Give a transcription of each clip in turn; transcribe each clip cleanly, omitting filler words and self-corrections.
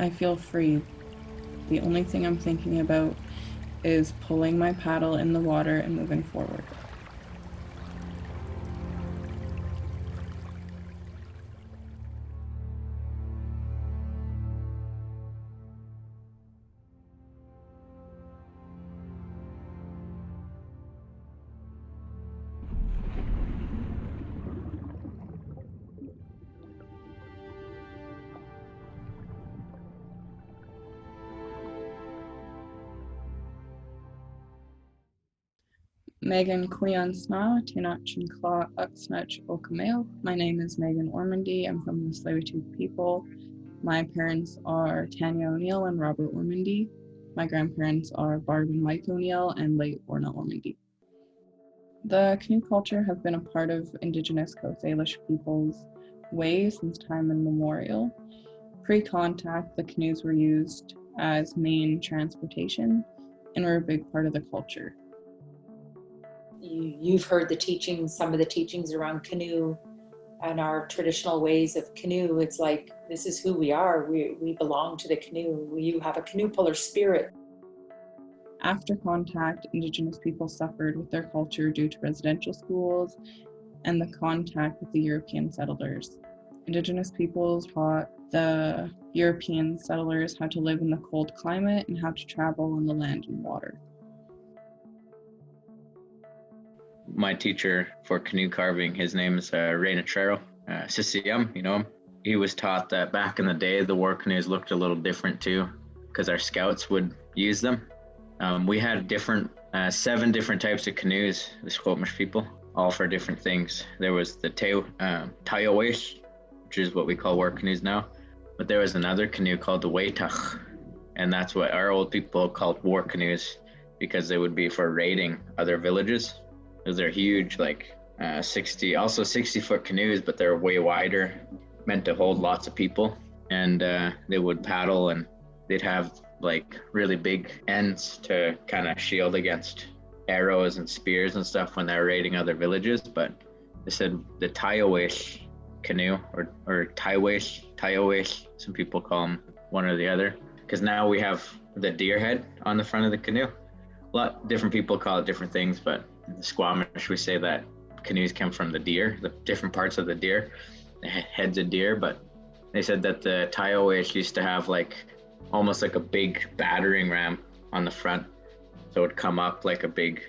I feel free. The only thing I'm thinking about is pulling my paddle in the water and moving forward. Megan Cleon Sna, Tinachin Claw Uxnach Okameo. My name is Meghan Ormandy. I'm from the Tsleil-Waututh people. My parents are Tanya O'Neill and Robert Ormandy. My grandparents are Barb and Mike O'Neill and late Orna Ormandy. The canoe culture has been a part of Indigenous Coast Salish Peoples' ways since time immemorial. Pre-contact, the canoes were used as main transportation and were a big part of the culture. You've heard the teachings, some of the teachings around canoe and our traditional ways of canoe. It's like, this is who we are. We belong to the canoe. You have a canoe puller spirit. After contact, Indigenous people suffered with their culture due to residential schools and the contact with the European settlers. Indigenous peoples taught the European settlers how to live in the cold climate and how to travel on the land and water. My teacher for canoe carving, his name is Raina Trero, Sissiyam, you know him. He was taught that back in the day, the war canoes looked a little different too, because our scouts would use them. We had 7 different types of canoes, the Squamish people, all for different things. There was the ílwətaļ, which is what we call war canoes now, but there was another canoe called the ílwətaЛ, and that's what our old people called war canoes, because they would be for raiding other villages. Because they're huge, like 60-foot canoes, but they're way wider, meant to hold lots of people. And they would paddle, and they'd have like really big ends to kind of shield against arrows and spears and stuff when they're raiding other villages. But they said the ílwətaļ canoe, or ílwətaļ, some people call them one or the other, because now we have the deer head on the front of the canoe. A lot different people call it different things, but in the Squamish, we say that canoes come from the deer, the different parts of the deer, the heads of deer. But they said that the ílwətaļ used to have like almost like a big battering ram on the front. So it would come up like a big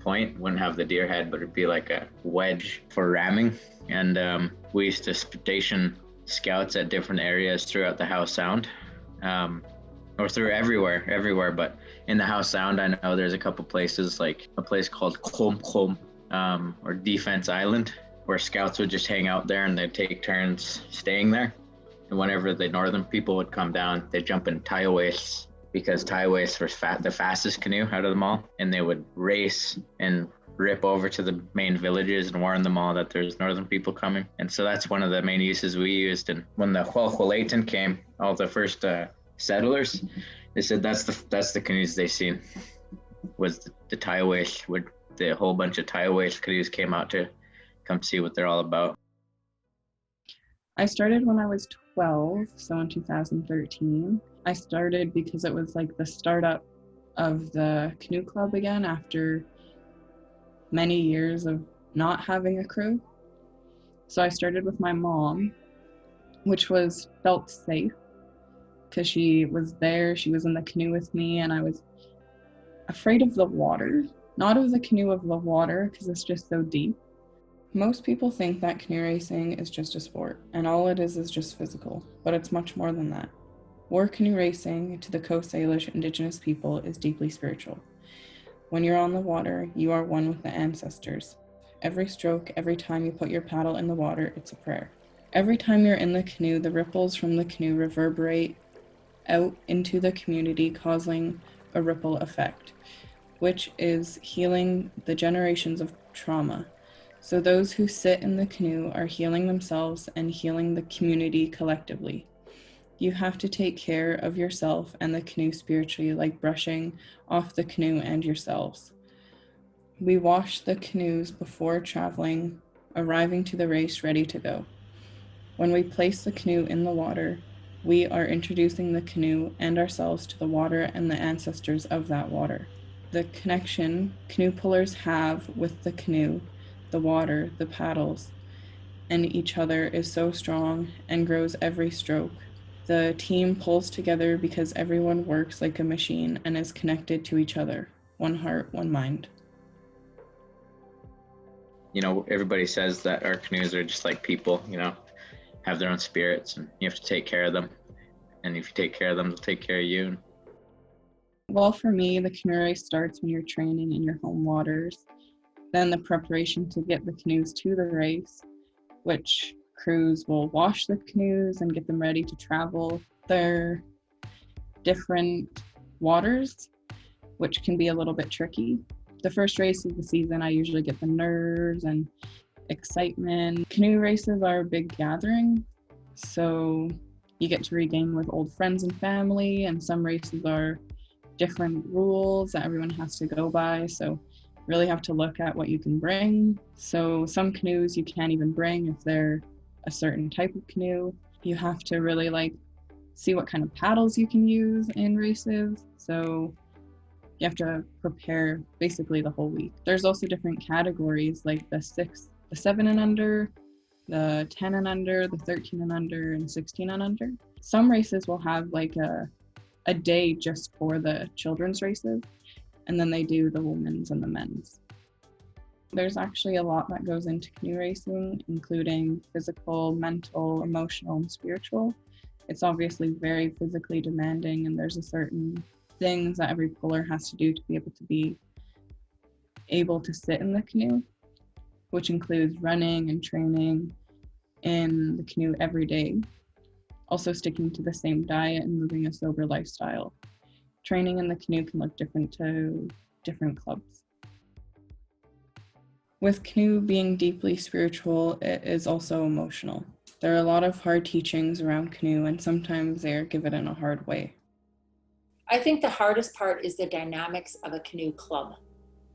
point, wouldn't have the deer head, but it'd be like a wedge for ramming. And we used to station scouts at different areas throughout the Howe Sound, or through everywhere. But in the Howe Sound, I know there's a couple places, like a place called Kom, or Defense Island, where scouts would just hang out there and they'd take turns staying there. And whenever the northern people would come down, they'd jump in ílwətaļs, because ílwətaļs were the fastest canoe out of them all. And they would race and rip over to the main villages and warn them all that there's northern people coming. And so that's one of the main uses we used. And when the Tsleil-Waututh came, all the first settlers, they said that's the canoes they seen, was the ílwətaļ, where the whole bunch of ílwətaļ canoes came out to come see what they're all about. I started when I was 12, so in 2013. I started because it was like the startup of the canoe club again after many years of not having a crew. So I started with my mom, which felt safe, because she was there, she was in the canoe with me, and I was afraid of the water. Not of the canoe, of the water, because it's just so deep. Most people think that canoe racing is just a sport, and all it is just physical, but it's much more than that. War canoe racing, to the Coast Salish Indigenous people, is deeply spiritual. When you're on the water, you are one with the ancestors. Every stroke, every time you put your paddle in the water, it's a prayer. Every time you're in the canoe, the ripples from the canoe reverberate out into the community, causing a ripple effect, which is healing the generations of trauma. So those who sit in the canoe are healing themselves and healing the community collectively. You have to take care of yourself and the canoe spiritually, like brushing off the canoe and yourselves. We wash the canoes before traveling, arriving to the race ready to go. When we place the canoe in the water, We are introducing the canoe and ourselves to the water and the ancestors of that water. The connection canoe pullers have with the canoe, the water, the paddles, and each other is so strong and grows every stroke. The team pulls together because everyone works like a machine and is connected to each other. One heart, one mind. You know, everybody says that our canoes are just like people, you know, have their own spirits, and you have to take care of them. And if you take care of them, they'll take care of you. Well, for me, the canoe race starts when you're training in your home waters. Then the preparation to get the canoes to the race, which crews will wash the canoes and get them ready to travel. They're different waters, which can be a little bit tricky. The first race of the season, I usually get the nerves and excitement. Canoe races are a big gathering, so you get to regain with old friends and family, and some races are different rules that everyone has to go by, so really have to look at what you can bring. So some canoes you can't even bring if they're a certain type of canoe. You have to really see what kind of paddles you can use in races. So you have to prepare basically the whole week. There's also different categories like the 7 and under, the 10 and under, the 13 and under, and 16 and under. Some races will have like a day just for the children's races, and then they do the women's and the men's. There's actually a lot that goes into canoe racing, including physical, mental, emotional, and spiritual. It's obviously very physically demanding, and there's a certain things that every puller has to do to be able to sit in the canoe, which includes running and training in the canoe every day. Also sticking to the same diet and living a sober lifestyle. Training in the canoe can look different to different clubs. With canoe being deeply spiritual, it is also emotional. There are a lot of hard teachings around canoe, and sometimes they are given in a hard way. I think the hardest part is the dynamics of a canoe club.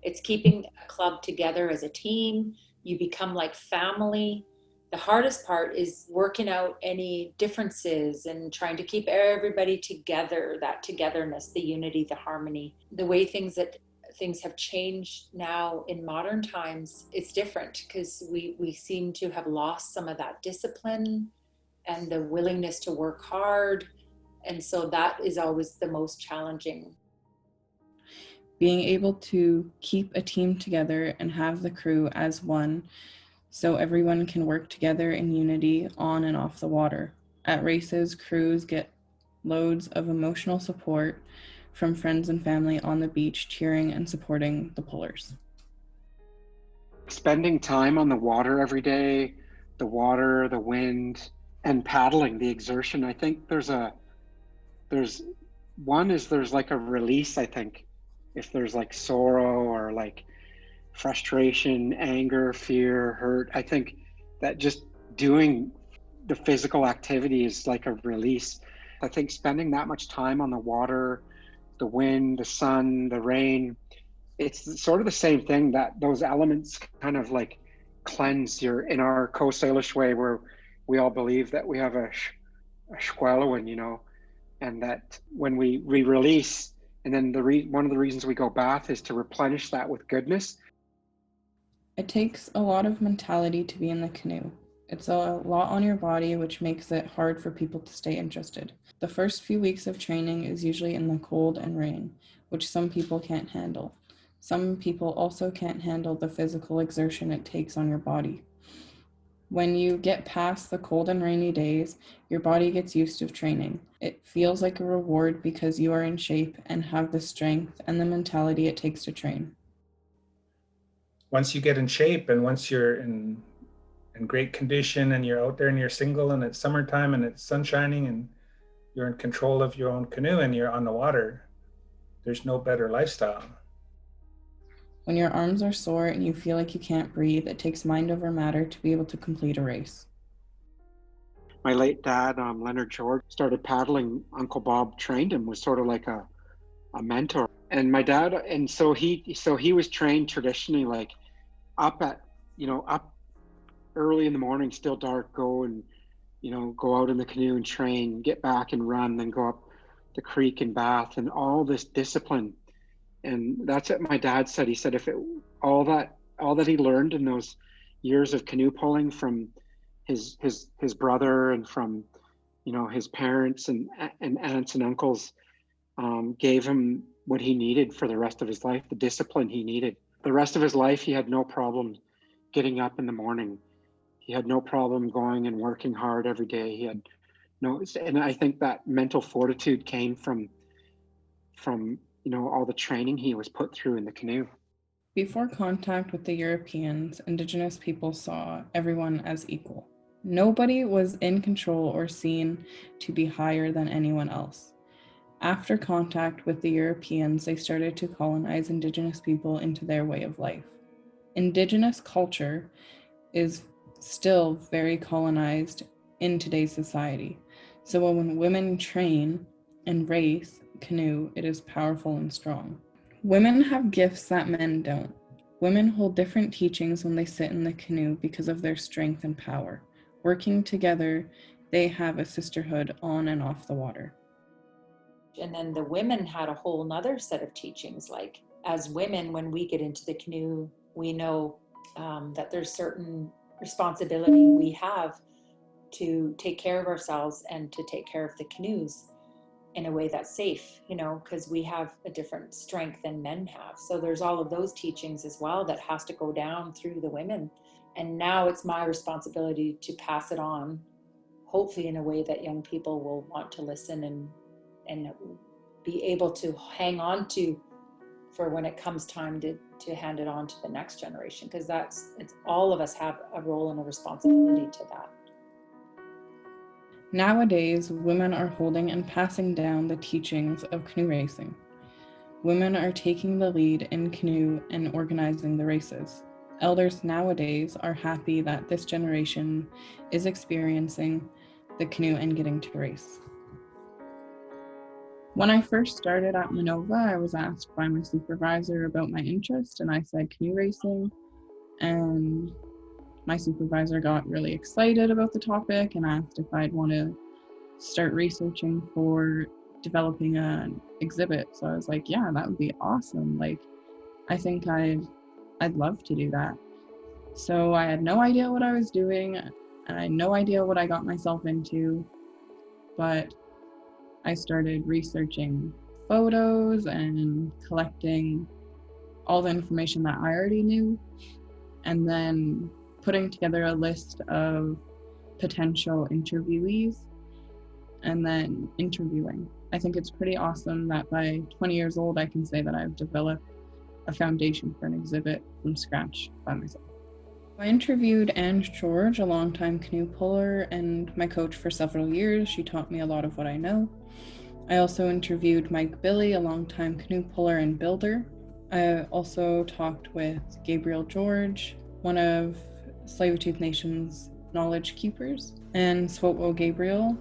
It's keeping a club together as a team. You become like family. The hardest part is working out any differences and trying to keep everybody together, that togetherness, the unity, the harmony. The way things have changed now in modern times, it's different because we seem to have lost some of that discipline and the willingness to work hard. And so that is always the most challenging. Being able to keep a team together and have the crew as one, so everyone can work together in unity on and off the water. At races, crews get loads of emotional support from friends and family on the beach cheering and supporting the pullers. Spending time on the water every day, the water, the wind, and paddling, the exertion, I think there's like a release, I think, if there's like sorrow or like frustration, anger, fear, hurt. I think that just doing the physical activity is like a release. I think spending that much time on the water, the wind, the sun, the rain, it's sort of the same thing, that those elements kind of like cleanse in our Coast Salish way, where we all believe that we have a Sgsmålwen, you know, and that when we release, and then one of the reasons we go bath is to replenish that with goodness. It takes a lot of mentality to be in the canoe. It's a lot on your body, which makes it hard for people to stay interested. The first few weeks of training is usually in the cold and rain, which some people can't handle. Some people also can't handle the physical exertion it takes on your body. When you get past the cold and rainy days, your body gets used to training. It feels like a reward because you are in shape and have the strength and the mentality it takes to train. Once you get in shape and once you're in great condition and you're out there and you're single and it's summertime and it's sun shining and you're in control of your own canoe and you're on the water, there's no better lifestyle. When your arms are sore and you feel like you can't breathe, it takes mind over matter to be able to complete a race. My late dad, Leonard George, started paddling. Uncle Bob trained him, was sort of like a mentor. And my dad, and so he was trained traditionally, like up early in the morning, still dark, go and go out in the canoe and train, get back and run, then go up the creek and bath, and all this discipline. And that's what my dad said. He said all that he learned in those years of canoe pulling from his brother and from his parents and aunts and uncles, gave him what he needed for the rest of his life, the discipline he needed. The rest of his life, he had no problem getting up in the morning. He had no problem going and working hard every day. He had and I think that mental fortitude came from all the training he was put through in the canoe. Before contact with the Europeans, Indigenous people saw everyone as equal. Nobody was in control or seen to be higher than anyone else. After contact with the Europeans, they started to colonize Indigenous people into their way of life. Indigenous culture is still very colonized in today's society. So when women train and race canoe, it is powerful and strong. Women have gifts that men don't. Women hold different teachings when they sit in the canoe because of their strength and power. Working together, they have a sisterhood on and off the water. And then the women had a whole nother set of teachings. Like, as women, when we get into the canoe, we know that there's certain responsibility we have to take care of ourselves and to take care of the canoes in a way that's safe, because we have a different strength than men have. So there's all of those teachings as well that has to go down through the women. And now it's my responsibility to pass it on, hopefully in a way that young people will want to listen and be able to hang on to for when it comes time to hand it on to the next generation, because it's all of us have a role and a responsibility to that. Nowadays, women are holding and passing down the teachings of canoe racing. Women are taking the lead in canoe and organizing the races. Elders nowadays are happy that this generation is experiencing the canoe and getting to race. When I first started at MONOVA, I was asked by my supervisor about my interest, and I said canoe racing, and my supervisor got really excited about the topic and asked if I'd want to start researching for developing an exhibit. So I was like, yeah, that would be awesome. Like, I think I'd love to do that. So I had no idea what I was doing, and I had no idea what I got myself into, but I started researching photos and collecting all the information that I already knew, and then putting together a list of potential interviewees and then interviewing. I think it's pretty awesome that by 20 years old, I can say that I've developed a foundation for an exhibit from scratch by myself. I interviewed Anne George, a longtime canoe puller and my coach for several years. She taught me a lot of what I know. I also interviewed Mike Billy, a longtime canoe puller and builder. I also talked with Gabriel George, one of Tsleil-Waututh Nation's knowledge keepers, and Squamish Gabriel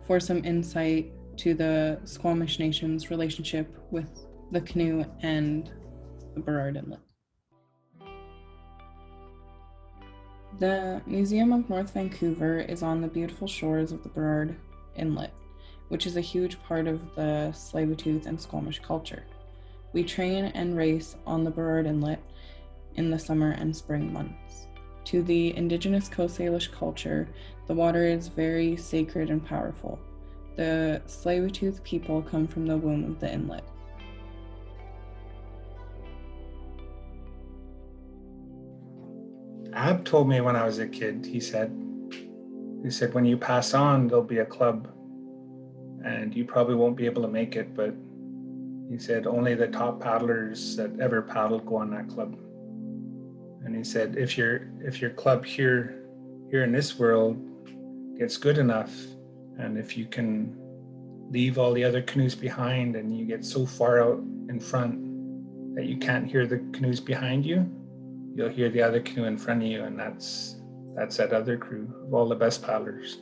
for some insight to the Squamish Nation's relationship with the canoe and the Burrard Inlet. The Museum of North Vancouver is on the beautiful shores of the Burrard Inlet, which is a huge part of the Tsleil-Waututh and Squamish culture. We train and race on the Burrard Inlet in the summer and spring months. To the Indigenous Coast Salish culture, the water is very sacred and powerful. The Tsleil-Waututh people come from the womb of the inlet. Ab told me when I was a kid, he said, when you pass on, there'll be a club and you probably won't be able to make it, but he said only the top paddlers that ever paddled go on that club. And he said, if your club here in this world gets good enough, and if you can leave all the other canoes behind and you get so far out in front that you can't hear the canoes behind you, you'll hear the other canoe in front of you, and that's that other crew of all the best paddlers.